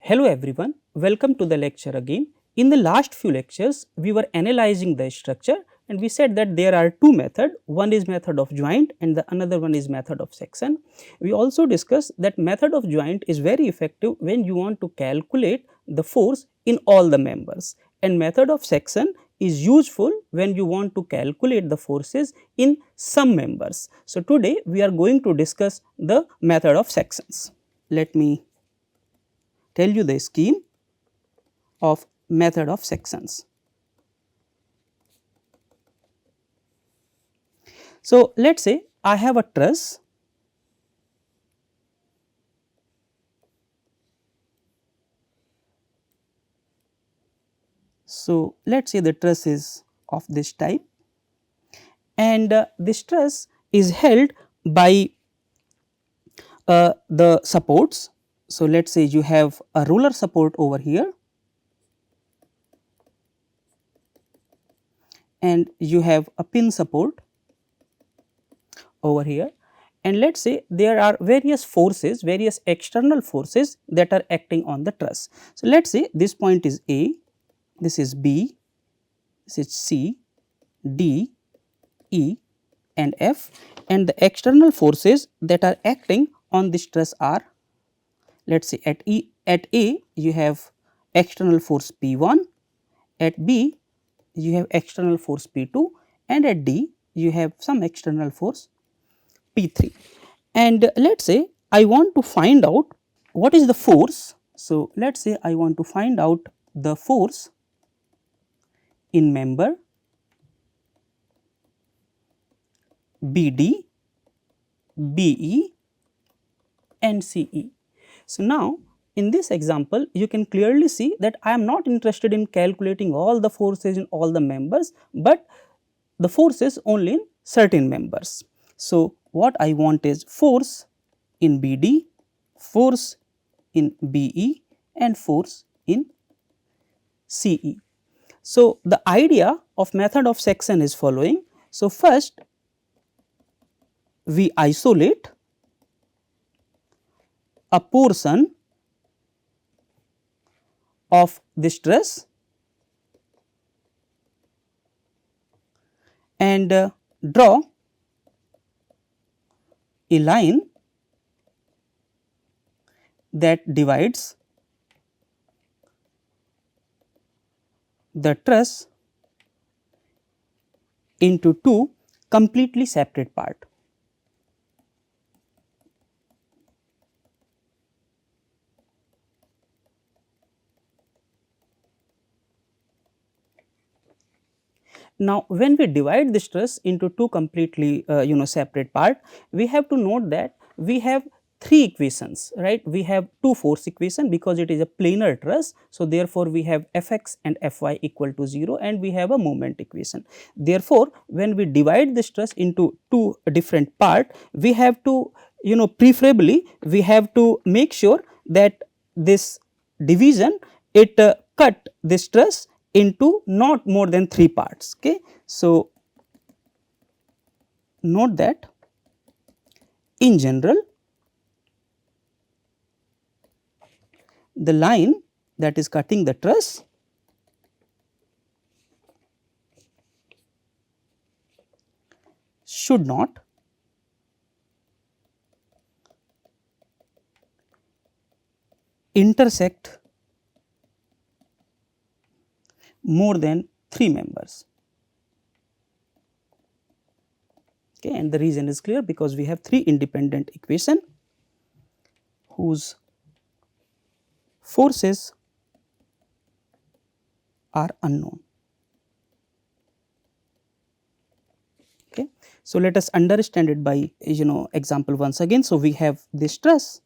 Hello everyone, welcome to the lecture again. In the last few lectures, we were analyzing the structure and we said that there are two methods, one is method of joint and the another one is method of section. We also discussed that method of joint is very effective when you want to calculate the force in all the members, and method of section is useful when you want to calculate the forces in some members. So, today we are going to discuss the method of sections. Let me tell you the scheme of method of sections. So, let us say I have a truss . So, let us say the truss is of this type and this truss is held by the supports. So, let us say you have a roller support over here and you have a pin support over here, and let us say there are various forces, various external forces that are acting on the truss. So, let us say this point is A, this is B, this is C, D, E and F, and the external forces that are acting on this truss are, let us say at A you have external force P1, at B you have external force P2 and at D you have some external force P3. And let us say I want to find out what is the force. So, let us say I want to find out the force in member BD, BE and CE. So, now in this example you can clearly see that I am not interested in calculating all the forces in all the members, but the forces only in certain members. So, what I want is force in BD, force in BE and force in CE. So, the idea of method of section is following. So, first we isolate a portion of this truss and draw a line that divides the truss into two completely separate parts. Now, when we divide this truss into two completely separate part, we have to note that we have three equations, right. We have two force equation because it is a planar truss. So, therefore, we have Fx and Fy equal to 0 and we have a moment equation. Therefore, when we divide this truss into two different part, we have to preferably we have to make sure that this division it cut this truss into not more than 3 parts. Okay. So, note that in general the line that is cutting the truss should not intersect more than 3 members. Okay, and the reason is clear because we have 3 independent equation whose forces are unknown. Okay. So, let us understand it by example once again. So, we have this truss .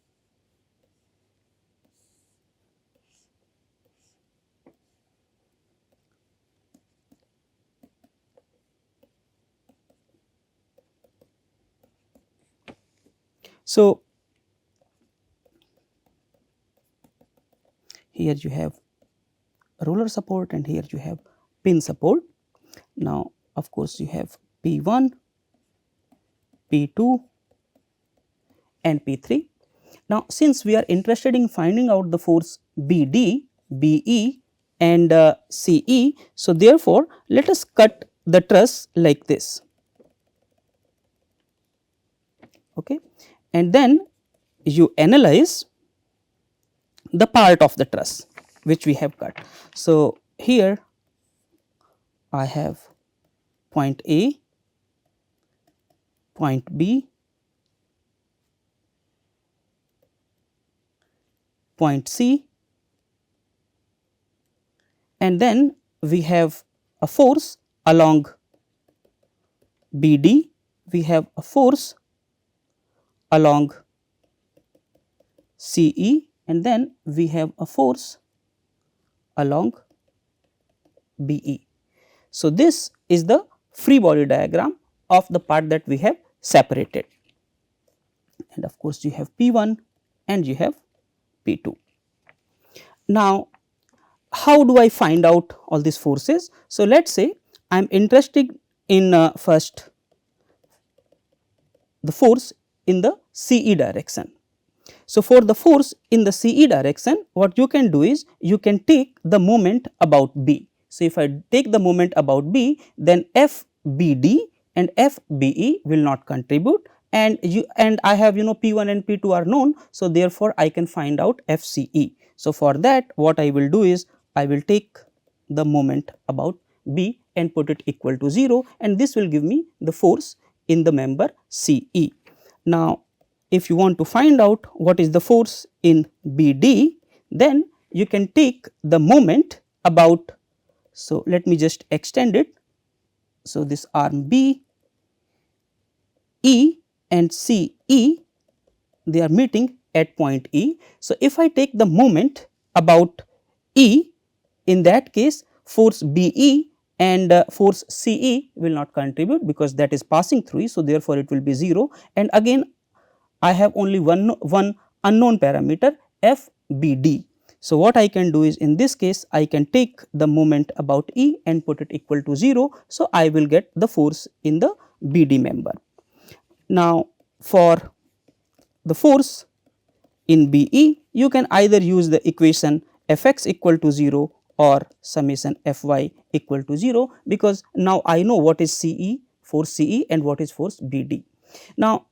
So, here you have roller support and here you have pin support. Now, of course, you have P1, P2 and P3. Now, since we are interested in finding out the force BD, BE and CE. So, therefore, let us cut the truss like this, okay. And then you analyze the part of the truss which we have cut. So, here I have point A, point B, point C, and then we have a force along BD, we have a force along CE, and then we have a force along BE. So, this is the free body diagram of the part that we have separated, and of course, you have P1 and you have P2. Now, how do I find out all these forces? So, let us say I am interested in first the force in the CE direction. So, for the force in the CE direction, what you can do is you can take the moment about B. So, if I take the moment about B, then FBD and FBE will not contribute, and I have P1 and P2 are known. So, therefore, I can find out FCE. So, for that what I will do is I will take the moment about B and put it equal to 0, and this will give me the force in the member CE. Now, if you want to find out what is the force in BD, then you can take the moment about, so let me just extend it. So, this arm B, E and CE, they are meeting at point E. So, if I take the moment about E, in that case force BE and force CE will not contribute because that is passing through E. So, therefore, it will be 0, and again I have only one unknown parameter FBD. So, what I can do is in this case I can take the moment about E and put it equal to 0. So, I will get the force in the BD member. Now, for the force in BE, you can either use the equation Fx equal to 0 or summation Fy equal to 0, because now I know what is CE, force CE, and what is force BD. Now,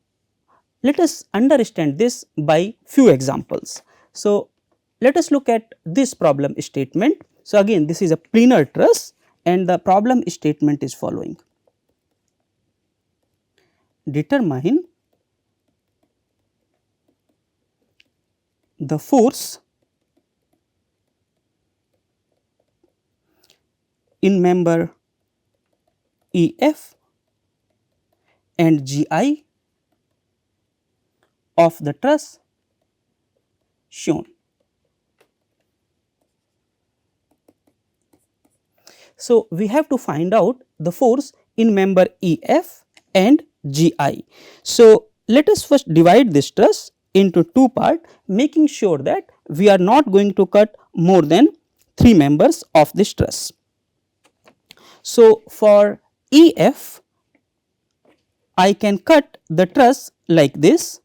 let us understand this by few examples. So, let us look at this problem statement. So, again this is a planar truss and the problem statement is following. Determine the force in member EF and GI of the truss shown. So, we have to find out the force in member EF and GI. So, let us first divide this truss into two parts, making sure that we are not going to cut more than 3 members of this truss. So, for EF, I can cut the truss like this,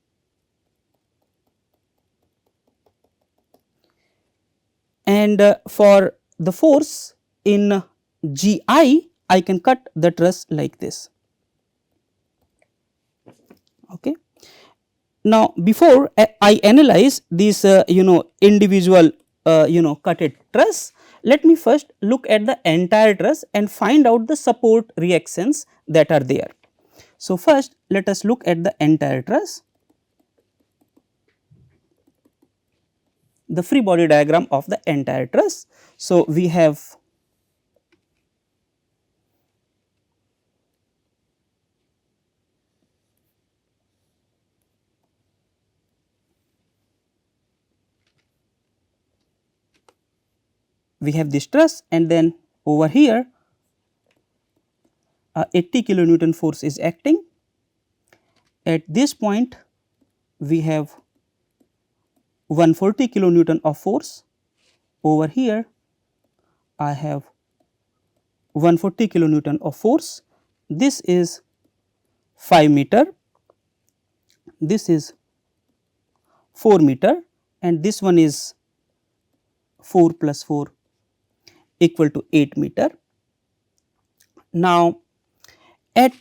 and for the force in GI, I can cut the truss like this. Okay. Now, before I analyze these individual cutted truss, let me first look at the entire truss and find out the support reactions that are there. So, first let us look at the entire truss, the free body diagram of the entire truss. So, we have this truss, and then over here 80 kilonewton force is acting. At this point we have 140 kilonewton of force. Over here I have 140 kilonewton of force. This is 5 meter, this is 4 meter, and this one is 4 plus 4 equal to 8 meter. Now, at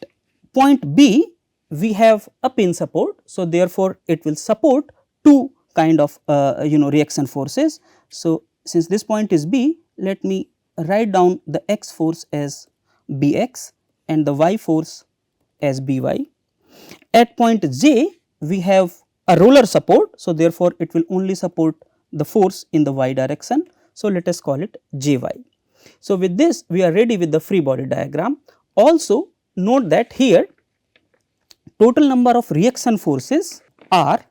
point B we have a pin support. So, therefore, it will support two kind of reaction forces. So, since this point is B, let me write down the x force as Bx and the y force as By. At point J we have a roller support. So, therefore, it will only support the force in the y direction. So, let us call it Jy. So, with this we are ready with the free body diagram. Also note that here total number of reaction forces are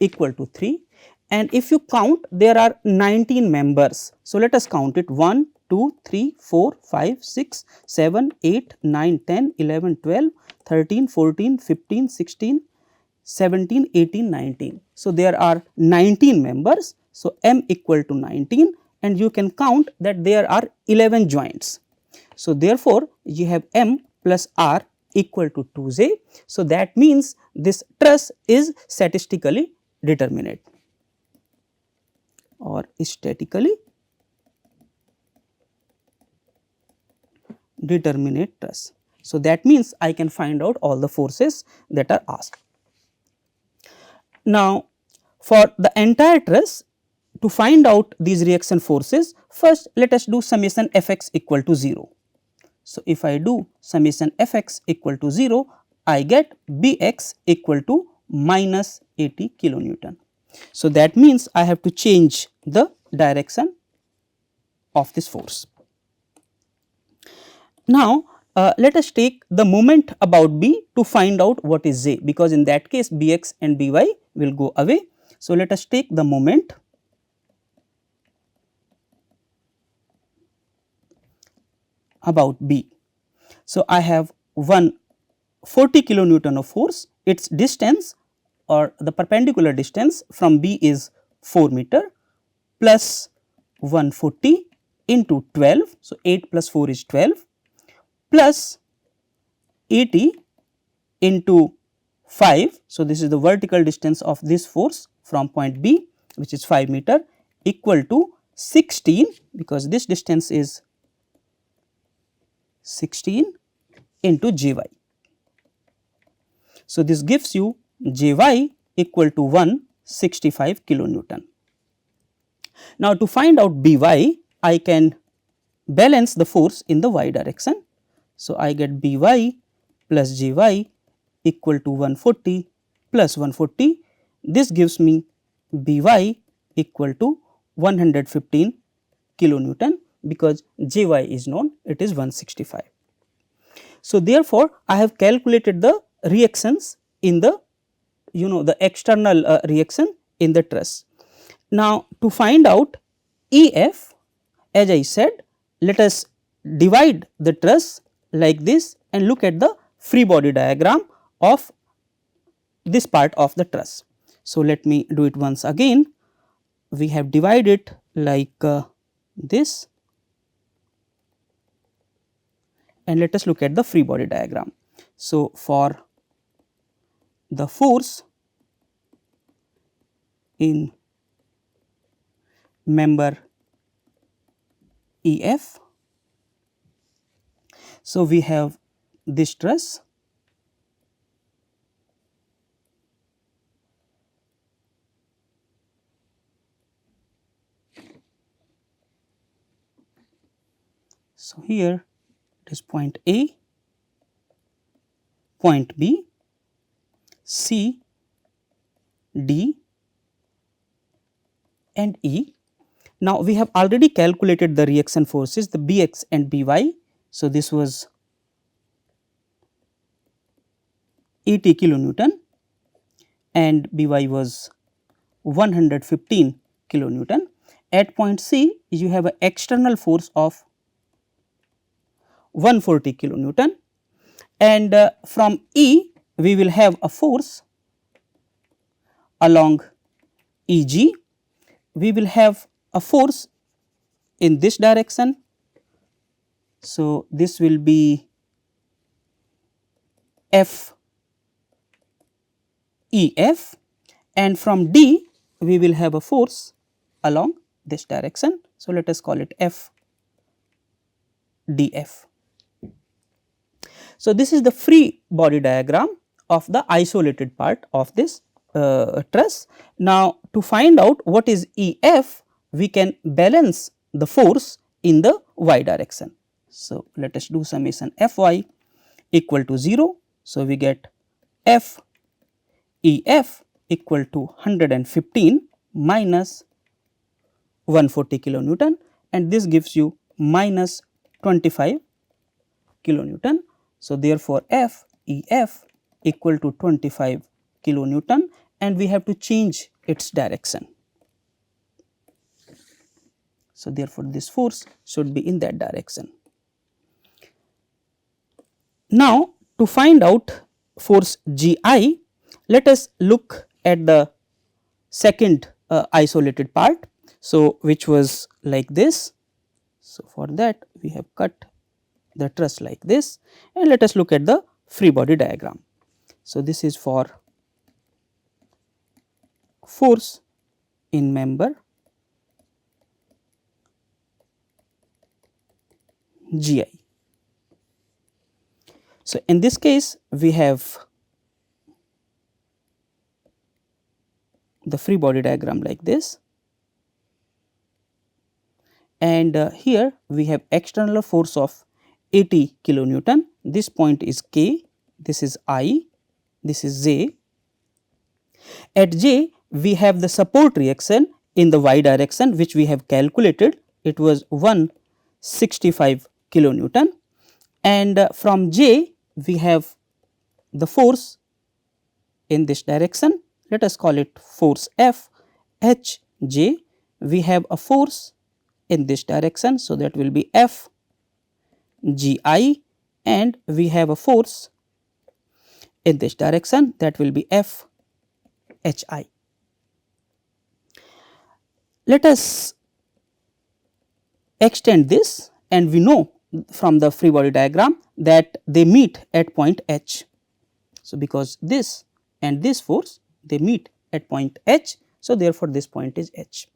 equal to 3, and if you count there are 19 members. So, let us count it 1, 2, 3, 4, 5, 6, 7, 8, 9, 10, 11, 12, 13, 14, 15, 16, 17, 18, 19. So, there are 19 members. So, M equal to 19, and you can count that there are 11 joints. So, therefore, you have M plus R equal to 2J. So, that means this truss is statistically determinate or statically determinate truss. So, that means I can find out all the forces that are asked. Now, for the entire truss, to find out these reaction forces, first let us do summation Fx equal to 0. So, if I do summation Fx equal to 0, I get Bx equal to minus 80 kilonewton. So, that means I have to change the direction of this force. Now, let us take the moment about B to find out what is J, because in that case Bx and By will go away. So, let us take the moment about B. So, I have 40 kilonewton of force, its distance or the perpendicular distance from B is 4 meter plus 140 into 12. So, 8 plus 4 is 12 plus 80 into 5. So, this is the vertical distance of this force from point B, which is 5 meter, equal to 16, because this distance is 16 into Jy. So, this gives you Jy equal to 165 kilonewton. Now, to find out By, I can balance the force in the y direction. So, I get By plus Jy equal to 140 plus 140. This gives me By equal to 115 kilonewton, because Jy is known, it is 165. So, therefore, I have calculated the reactions in the the external reaction in the truss. Now, to find out EF, as I said, let us divide the truss like this and look at the free body diagram of this part of the truss. So, let me do it once again. We have divided like this, and let us look at the free body diagram. So, for the force in member EF, so we have this truss, so here it is point A, point B, C, D and E. Now, we have already calculated the reaction forces, the Bx and By. So, this was 80 kilonewton and By was 115 kilonewton. At point C, you have an external force of 140 kilonewton, and from E we will have a force along Eg. We will have a force in this direction. So, this will be F EF, and from D we will have a force along this direction. So, let us call it F dF. So, this is the free body diagram of the isolated part of this truss. Now, to find out what is EF, we can balance the force in the y direction. So, let us do summation Fy equal to 0. So, we get F EF equal to 115 minus 140 kilonewton, and this gives you minus 25 kilonewton. So, therefore, F EF equal to 25 kilonewton, and we have to change its direction. So, therefore, this force should be in that direction. Now, to find out force GI, let us look at the second isolated part. So, which was like this. So, for that we have cut the truss like this, and let us look at the free body diagram. So, this is for force in member GI. So, in this case we have the free body diagram like this, and here we have external force of 80 kilonewton. This point is K, this is I, this is J. At J we have the support reaction in the y direction, which we have calculated. It was 165 kilonewton, and from J we have the force in this direction. Let us call it force F. H J, we have a force in this direction, so that will be F GI, and we have a force in this direction, that will be F HI. Let us extend this, and we know from the free body diagram that they meet at point H. So, because this and this force, they meet at point H. So, therefore, this point is H.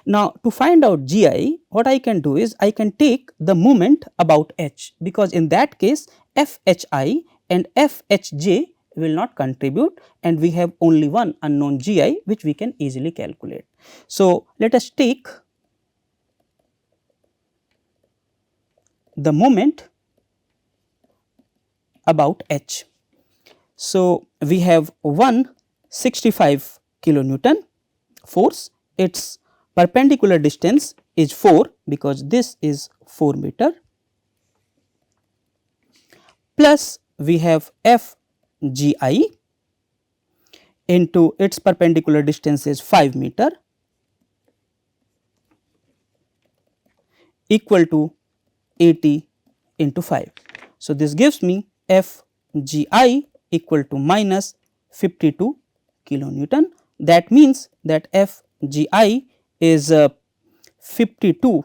Now, to find out GI, what I can do is I can take the moment about H, because in that case FHI and FHJ will not contribute, and we have only one unknown GI which we can easily calculate. So, let us take the moment about H. So, we have 165 kilonewton force, its perpendicular distance is 4, because this is 4 meter, plus we have F GI into its perpendicular distance is 5 meter, equal to 80 into 5. So, this gives me F GI equal to minus 52 kilonewton. That means that F GI is 52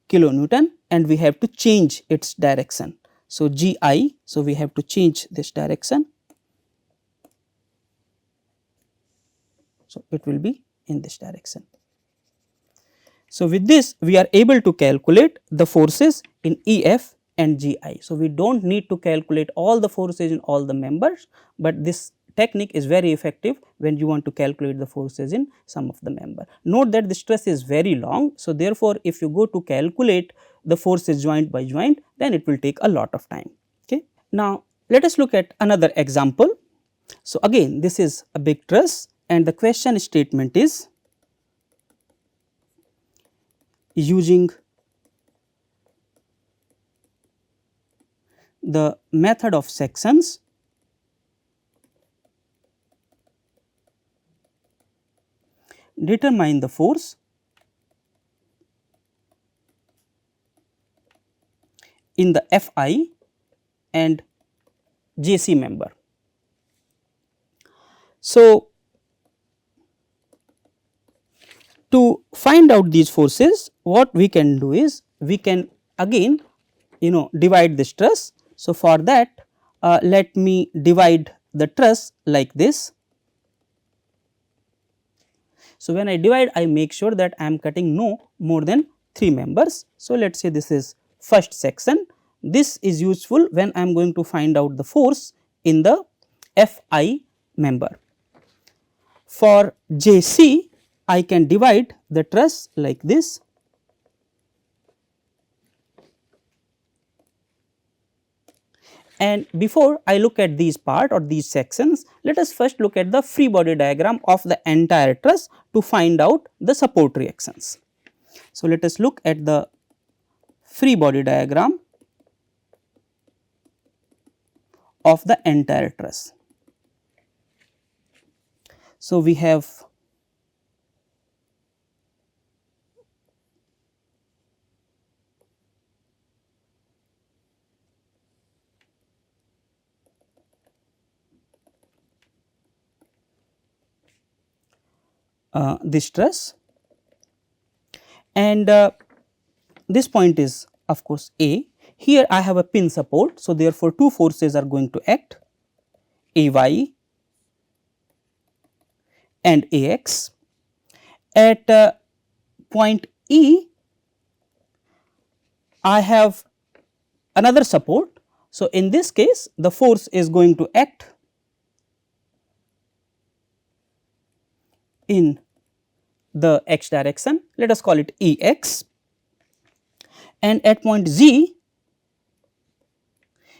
kilonewton, and we have to change its direction. So, GI, so we have to change this direction. So, it will be in this direction. So, with this we are able to calculate the forces in EF and GI. So, we do not need to calculate all the forces in all the members, but this technique is very effective when you want to calculate the forces in some of the member. Note that the stress is very long. So, therefore, if you go to calculate the forces joint by joint, then it will take a lot of time. Okay. Now, let us look at another example. So, again this is a big truss, and the question statement is using the method of sections, determine the force in the Fi and JC member. So, to find out these forces, what we can do is we can again divide this truss. So, for that let me divide the truss like this. So, when I divide I make sure that I am cutting no more than 3 members. So, let us say this is first section. This is useful when I am going to find out the force in the Fi member. For JC I can divide the truss like this. And before I look at these part or these sections, let us first look at the free body diagram of the entire truss to find out the support reactions. So, let us look at the free body diagram of the entire truss. So, we have this truss, and this point is of course A. Here I have a pin support. So, therefore, two forces are going to act, Ay and Ax. At point E I have another support. So, in this case the force is going to act in the x direction, let us call it Ex, and at point Z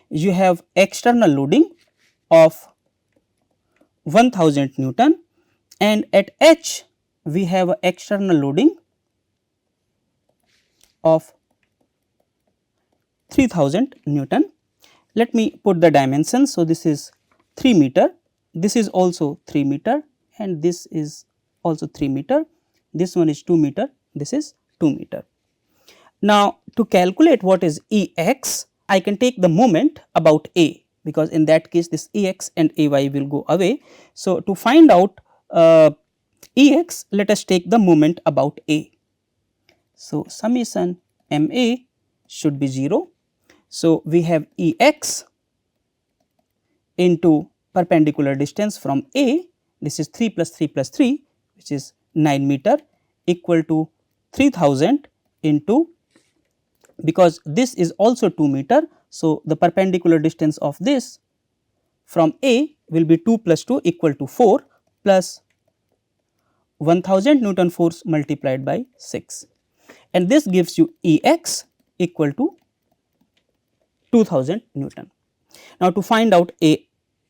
you have external loading of 1000 Newton, and at H we have external loading of 3000 Newton. Let me put the dimensions. So, this is 3 meter, this is also 3 meter, and this is also 3 meter, this one is 2 meter, this is 2 meter. Now, to calculate what is Ex, I can take the moment about A, because in that case this Ex and Ay will go away. So, to find out Ex, let us take the moment about A. So, summation Ma should be 0. So, we have Ex into perpendicular distance from A, this is 3 plus 3 plus 3, which is 9 meter, equal to 3000 into, because this is also 2 meter. So, the perpendicular distance of this from A will be 2 plus 2 equal to 4 plus 1000 Newton force multiplied by 6, and this gives you Ex equal to 2000 Newton. Now, to find out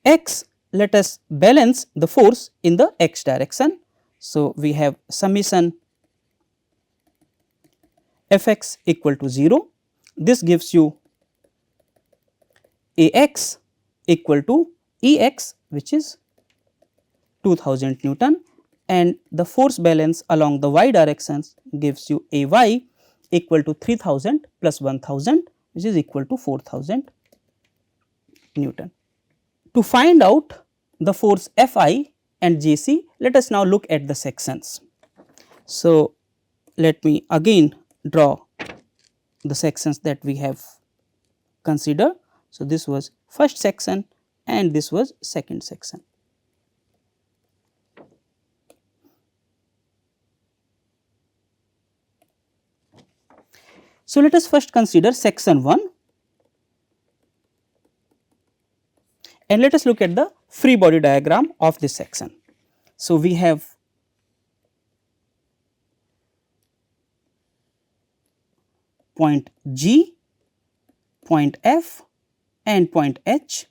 Ax, let us balance the force in the x direction. So, we have summation Fx equal to 0. This gives you Ax equal to Ex, which is 2000 Newton, and the force balance along the y directions gives you Ay equal to 3000 plus 1000, which is equal to 4000 Newton. To find out the force Fi and Jc, let us now look at the sections. So, let me again draw the sections that we have considered. So, this was first section and this was second section. So, let us first consider section 1 and let us look at the free body diagram of this section. So, we have point G, point F and point H.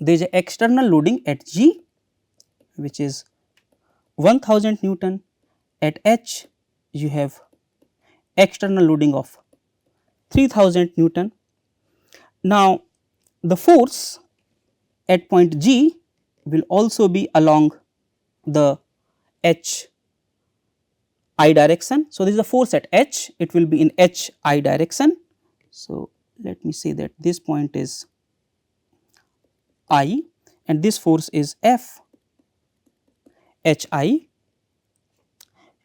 There is an external loading at G, which is 1000 Newton. At H you have external loading of 3000 Newton. Now, the force at point G will also be along the H I direction. So, this is the force at H, it will be in H I direction. So, let me say that this point is I and this force is F H I,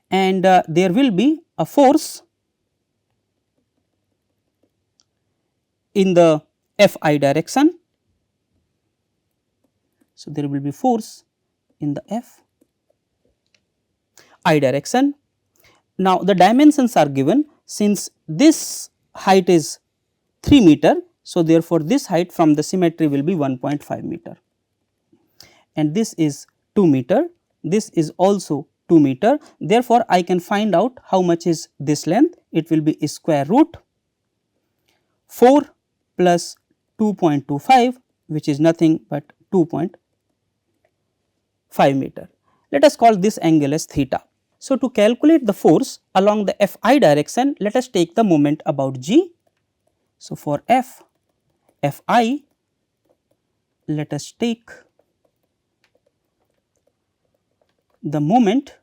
and there will be a force in the F I direction. So, there will be force in the F I direction. Now, the dimensions are given, since this height is 3 meter. So, therefore, this height from the symmetry will be 1.5 meter, and this is 2 meter, this is also 2 meter. Therefore, I can find out how much is this length. It will be square root 4 plus 2.25, which is nothing but 2.5 meter. Let us call this angle as theta. So, to calculate the force along the Fi direction, let us take the moment about g. So, for Fi, let us take the moment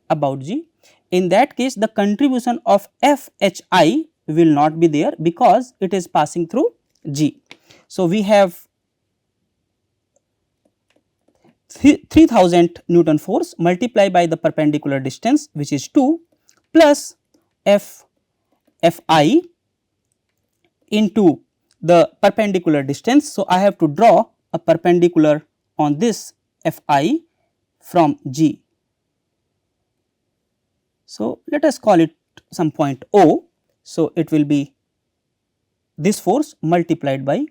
about g. In that case, the contribution of Fhi will not be there, because it is passing through g. So, we have 3000 Newton force multiplied by the perpendicular distance, which is 2, plus Fi into the perpendicular distance. So, I have to draw a perpendicular on this Fi from g. So, let us call it some point O. So, it will be this force multiplied by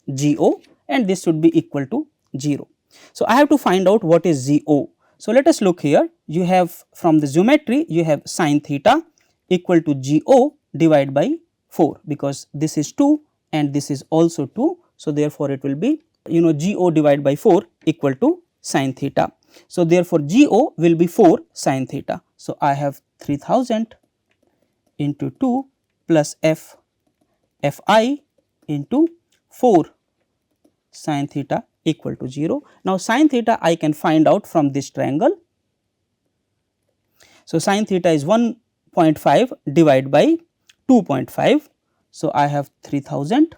GO, and this should be equal to 0. So, I have to find out what is GO. So, let us look here. You have from the geometry, you have sin theta equal to GO divided by 4, because this is 2 and this is also 2. So, therefore, it will be GO divided by 4 equal to sin theta. So, therefore, GO will be 4 sin theta. So, I have 3000 into 2 plus Fi into 4 sin theta equal to 0. Now, sin theta I can find out from this triangle. So, sin theta is 1.5 divided by 2.5. So, I have 3000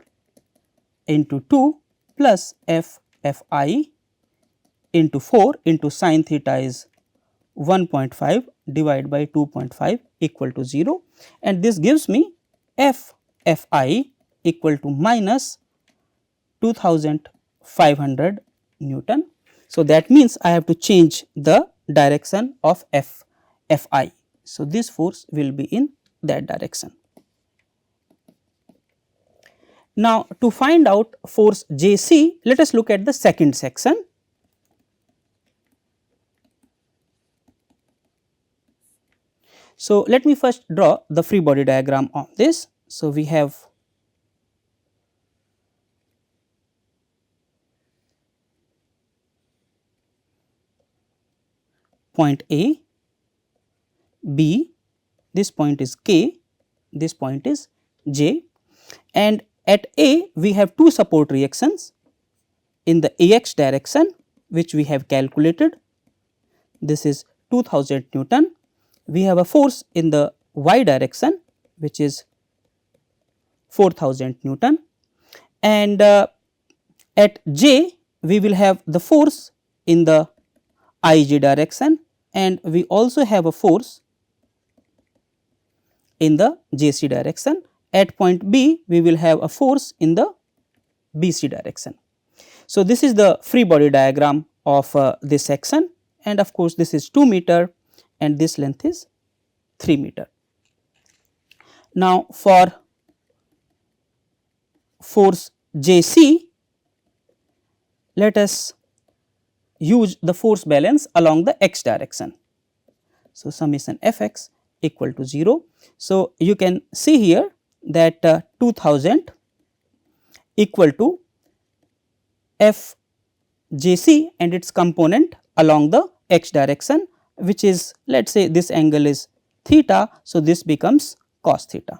into 2 plus Fi into 4 into sin theta is 1.5 divided by 2.5 equal to 0, and this gives me Fi equal to minus 2500 Newton. So, that means I have to change the direction of Fi. So, this force will be in that direction. Now, to find out force Jc, let us look at the second section. So, let me first draw the free body diagram on this. So, we have point A, B, this point is K, this point is J, and at A we have two support reactions in the Ax direction, which we have calculated. This is 2000 Newton. We have a force in the y direction, which is 4000 Newton, and at J we will have the force in the ij direction, and we also have a force in the jc direction. At point B we will have a force in the bc direction. So, this is the free body diagram of this section, and of course, this is 2 meter and this length is 3 meter. Now, for force Jc, let us use the force balance along the x direction. So, summation Fx equal to 0. So, you can see here that 2000 equal to Fjc and its component along the x direction, which is, let us say, this angle is theta. So, this becomes cos theta.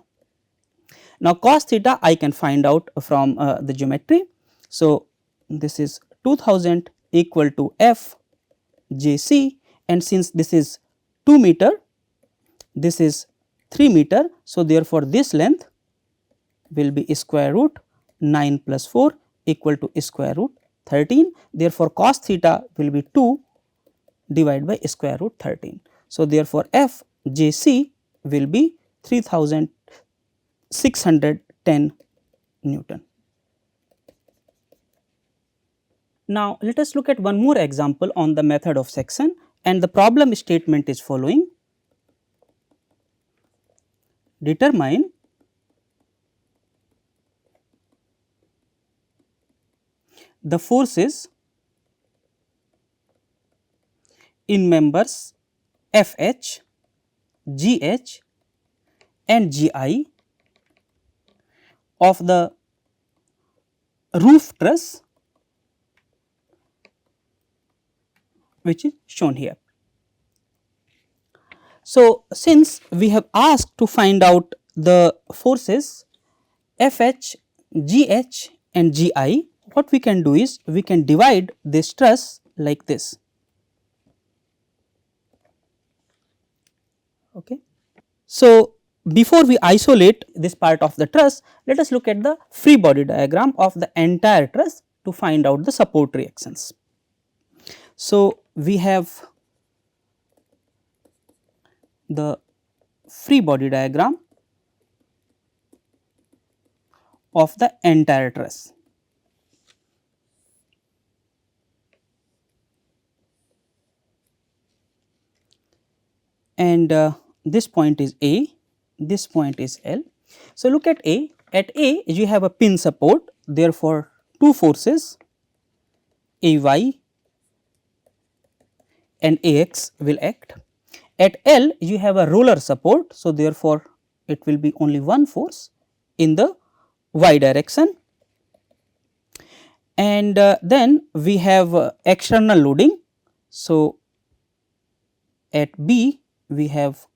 Now, cos theta I can find out from the geometry. So, this is 2000 equal to Fjc, and since this is 2 meter, this is 3 meter. So, therefore, this length will be square root 9 plus 4 equal to square root 13. Therefore, cos theta will be 2 divided by square root 13. So, therefore, Fjc will be 3610 Newton. Now, let us look at one more example on the method of section. and the problem statement is following: determine the forces in members FH, GH and GI of the roof truss, which is shown here. So, since we have asked to find out the forces FH, GH and GI, what we can do is we can divide this truss like this. Okay. So, before we isolate this part of the truss, let us look at the free body diagram of the entire truss to find out the support reactions. So, we have the free body diagram of the entire truss. And this point is A, this point is L. So, look at A. At A you have a pin support, therefore, two forces AY and AX will act. At L you have a roller support, so therefore, it will be only one force in the Y direction. And then we have external loading. So, at B we have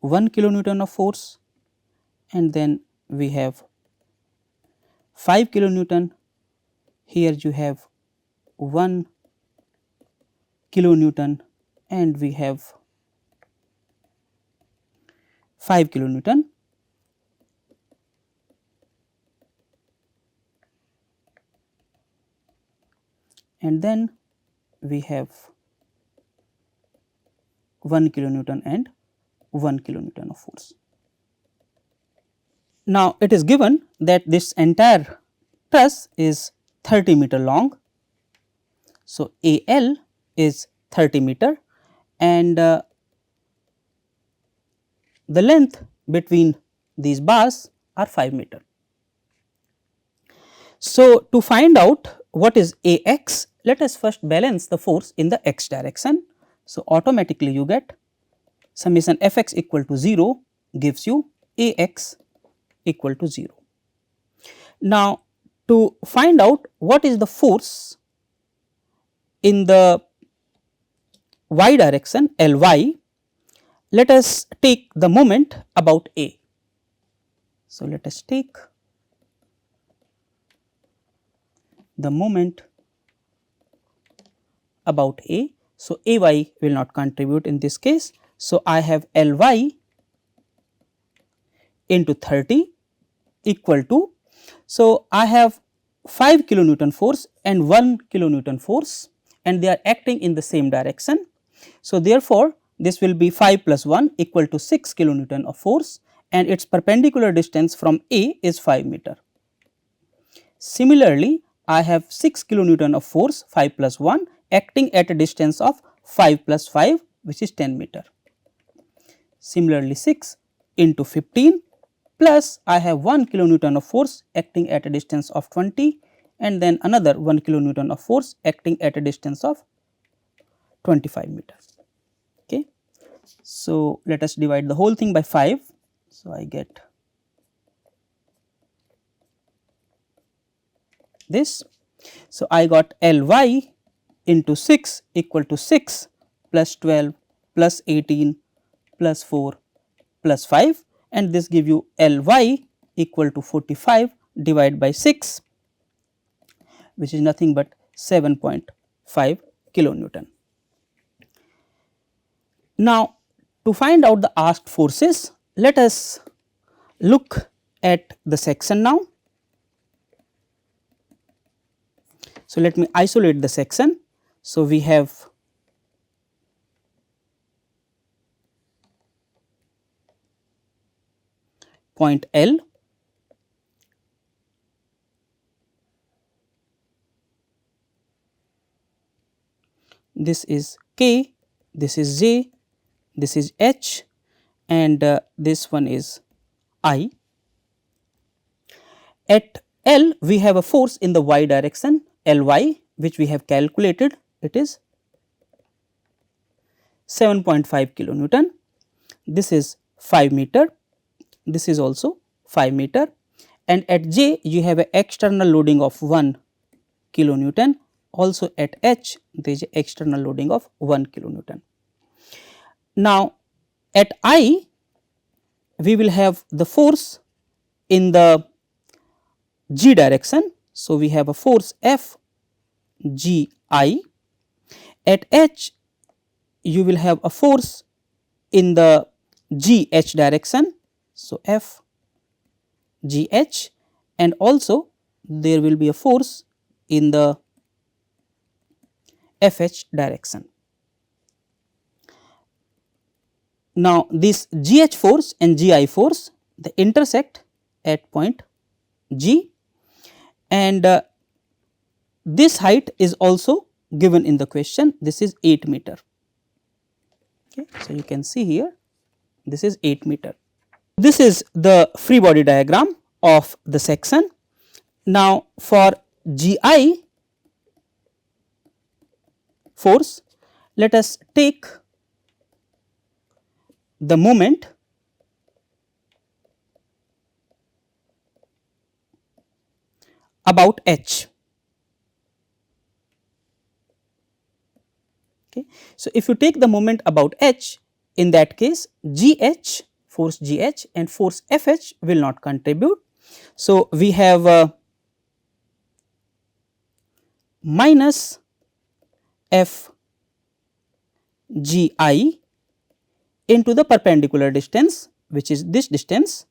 1 kilonewton of force, and then we have 5 kilonewton. Here you have 1 kilonewton and we have 5 kilonewton. And then we have 1 kilonewton and 1 kilonewton of force. Now, it is given that this entire truss is 30 meter long. So, AL is 30 meter and the length between these bars are 5 meter. So, to find out what is AX, let us first balance the force in the x direction. So, automatically you get summation Fx equal to 0 gives you Ax equal to 0. Now, to find out what is the force in the y direction Ly, let us take the moment about A. So, let us take the moment about A. So, Ay will not contribute in this case. So, I have Ly into 30 equal to, so I have 5 kilonewton force and 1 kilonewton force and they are acting in the same direction. So, therefore, this will be 5 plus 1 equal to 6 kilonewton of force and its perpendicular distance from A is 5 meter. Similarly, I have 6 kilonewton of force 5 plus 1 acting at a distance of 5 plus 5 which is 10 meter. Similarly, 6 into 15 plus I have 1 kilonewton of force acting at a distance of 20 and then another 1 kilonewton of force acting at a distance of 25 meters. Okay. So, let us divide the whole thing by 5. So, I get this. So, I got Ly into 6 equal to 6 plus 12 plus 18 plus 4 plus 5 and this give you Ly equal to 45 divided by 6 which is nothing but 7.5 kilonewton. Now, to find out the asked forces, let us look at the section now. So, let me isolate the section. So, we have point L, this is K, this is J, this is H, and this one is I. At L we have a force in the y direction Ly, which we have calculated, it is 7.5 kilonewton. This is 5 meter, this is also 5 meter, and at J you have an external loading of 1 kilonewton. Also at H there is a external loading of 1 kilonewton. Now at I we will have the force in the G direction. So, we have a force F G I. At H you will have a force in the G H direction. So, F G H, and also there will be a force in the F H direction. Now, this G H force and G I force, they intersect at point G, and this height is also given in the question. This is 8 meter. Okay. So, you can see here this is 8 meter. This is the free body diagram of the section. Now, for G I force, let us take the moment about H. Okay. So, if you take the moment about H, in that case G H, force G H and force F H will not contribute. So, we have minus F G I into the perpendicular distance, which is this distance.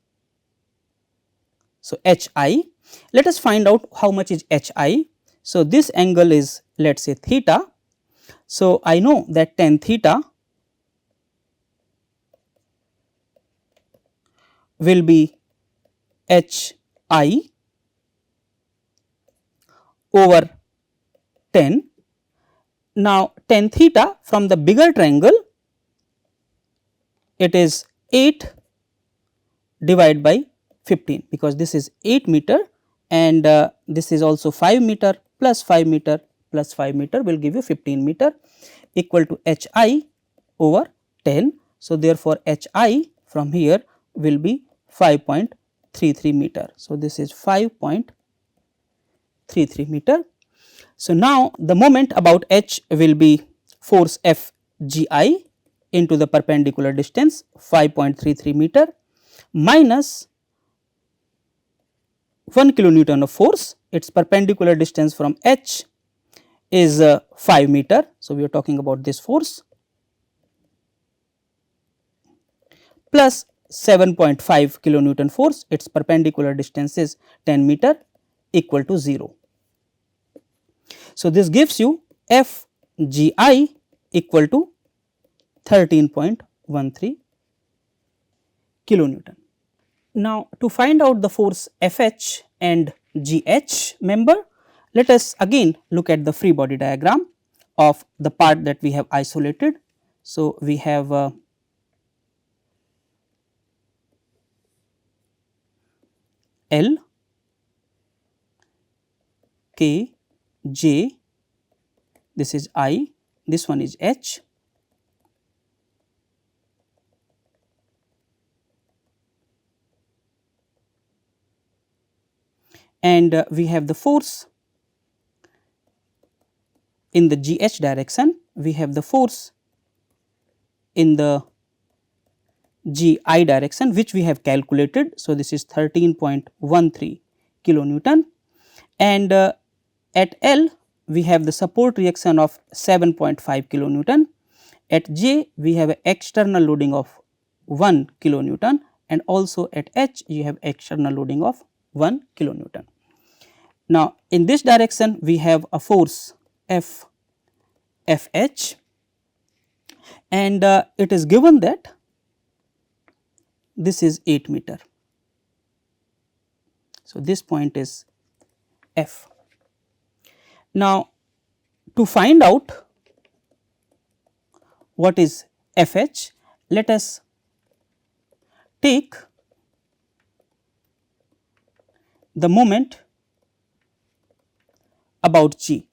So, H I. Let us find out how much is H I. So, this angle is, let us say, theta. So, I know that tan theta will be H I over 10. Now, tan theta from the bigger triangle, it is 8 divided by 15, because this is 8 meter and this is also 5 meter plus 5 meter plus 5 meter will give you 15 meter, equal to H I over 10. So, therefore, H I from here will be 5.33 meter. So, this is 5.33 meter. So, now the moment about H will be force F G I into the perpendicular distance 5.33 meter minus 1 kilonewton of force. Its perpendicular distance from H is 5 meter. So, we are talking about this force plus 7.5 kilonewton force, its perpendicular distance is 10 meter, equal to 0. So, this gives you F G I equal to 13.13 kilonewton. Now, to find out the force F H and G H member, let us again look at the free body diagram of the part that we have isolated. So, we have L, K, J, this is I, this one is H, and we have the force in the G H direction, we have the force in the G I direction, which we have calculated. So, this is 13.13 kilonewton, and at L we have the support reaction of 7.5 kilonewton. At J we have an external loading of 1 kilonewton, and also at H you have external loading of 1 kilonewton. Now, in this direction we have a force F H, and it is given that this is 8 meter. So, this point is F. Now, to find out what is Fh, let us take the moment about G.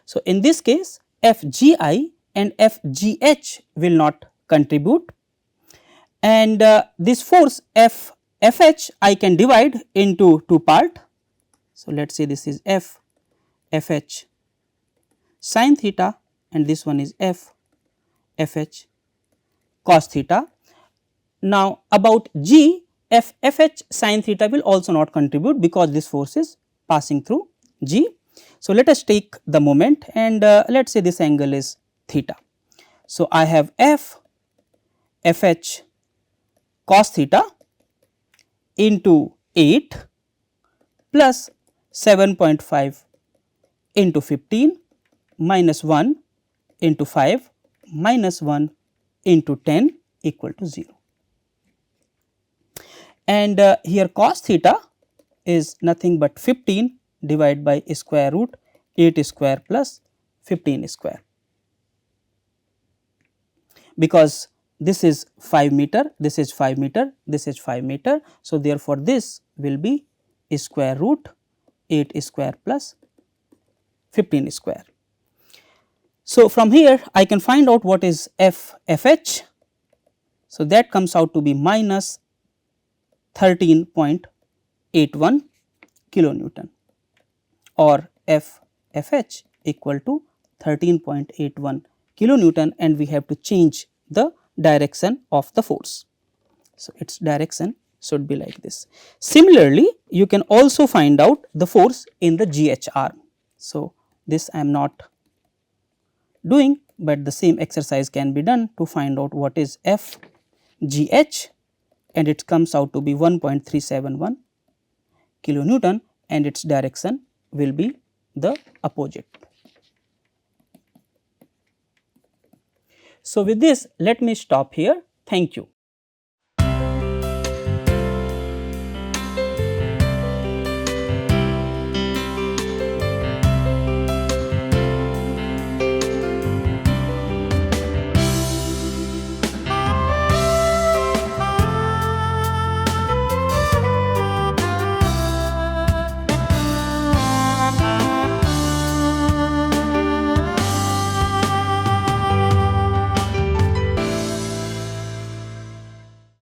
So, in this case Fgi and Fgh will not contribute, and this force Fh I can divide into two part. So, let us say this is Fh sin theta and this one is Fh cos theta. Now, about G, Fh sin theta will also not contribute because this force is passing through G. So, let us take the moment and let us say this angle is theta. So, I have Fh cos theta into 8 plus 7.5 into 15 minus 1 into 5 minus 1 into 10 equal to 0. And here cos theta is nothing but 15 divided by square root 8 square plus 15 square, because this is 5 meter, this is 5 meter, this is 5 meter. So, therefore, this will be square root 8 square plus 15 square. So, from here I can find out what is Fh. So, that comes out to be minus 13.81 kilonewton, or Fh equal to 13.81 kilonewton, and we have to change the direction of the force. So, its direction should be like this. Similarly, you can also find out the force in the GH arm. So, this I am not doing, but the same exercise can be done to find out what is Fgh, and it comes out to be 1.371 kilonewton, and its direction will be the opposite. So, with this let me stop here. Thank you.